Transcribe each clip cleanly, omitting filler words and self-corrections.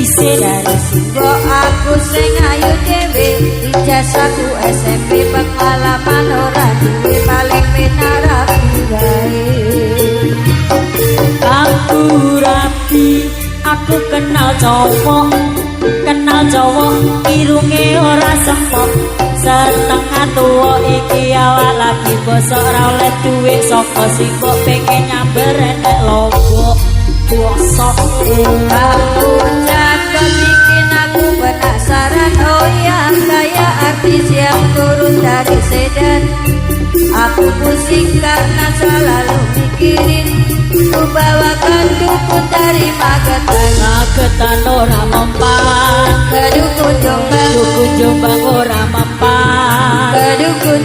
isin dari singgo aku sing ayu dhewe ijazahku SMP pengalaman ora duwe paling penarap gawe aku rapi aku kenal cowok irunge ora sempok setengah tua iki awak lagi bosok ra oleh duit saka singgo pengen nyamber enek logo bosok aku cakep bikin aku penasaran oh ya kayak artis yang turun dari sedan aku pusing karena selalu mikirin ku bawakan dukun dari Magetan ora mempan ke dukun Jombang ora mempan ke dukun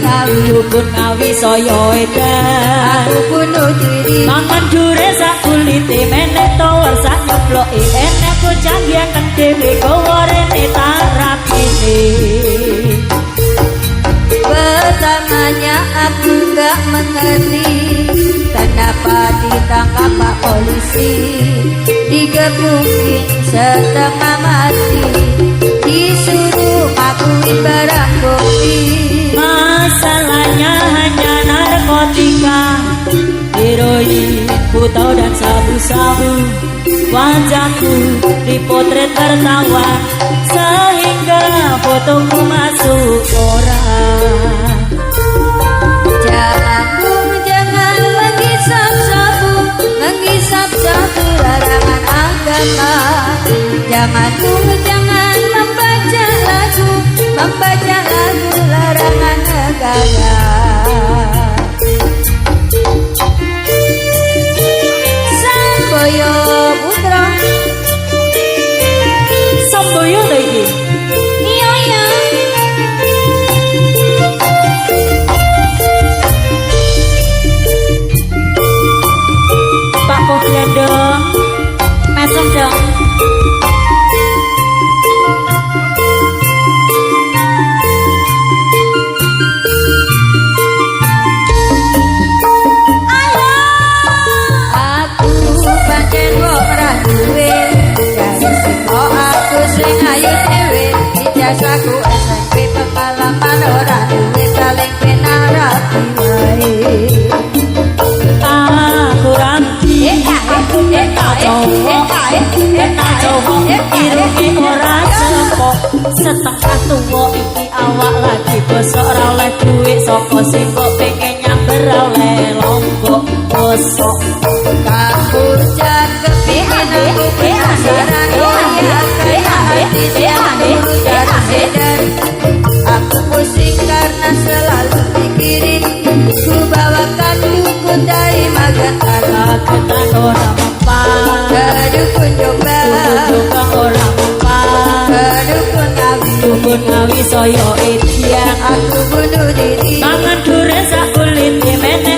Ngawi saya edan aku bunuh diri mangan dure sak kulite menek tower sak nyeploki enek bocah ganteng dhewe gorene tarap ini pertamanya aku gak mengerti kenapa ditangkap Pak Polisi digebukin setengah mati disuruh ngakuin barang bukti masalahnya hanya narkotika heroin putau dan sabu-sabu wajahku dipotret tertawan sehingga fotoku masuk koran jangan menghisap sabu larangan agama jangan membaca lagu larangan negara Samboyo putra Samboyo lho iki iya ya Pak Poglian dong mesem dong ijazahku SMP pengalaman ora duwe paling penarap wae aku rapi aku cowok irunge ora sempok setengah tuwa iki awak lagi bosok ra oleh duit saka singkok pengen nyamber ra oleh lombok bosok kamu cakep bikin aku penasaran oh ya kayak artis yang turun dari sedan aku pusing karena selalu mikirin ku bawakan dukun dari Magetan ora mempan ke dukun Jombang ora mempan ke dukun Ngawi saya edian aku bunuh diri mangan dure sak kulit meneh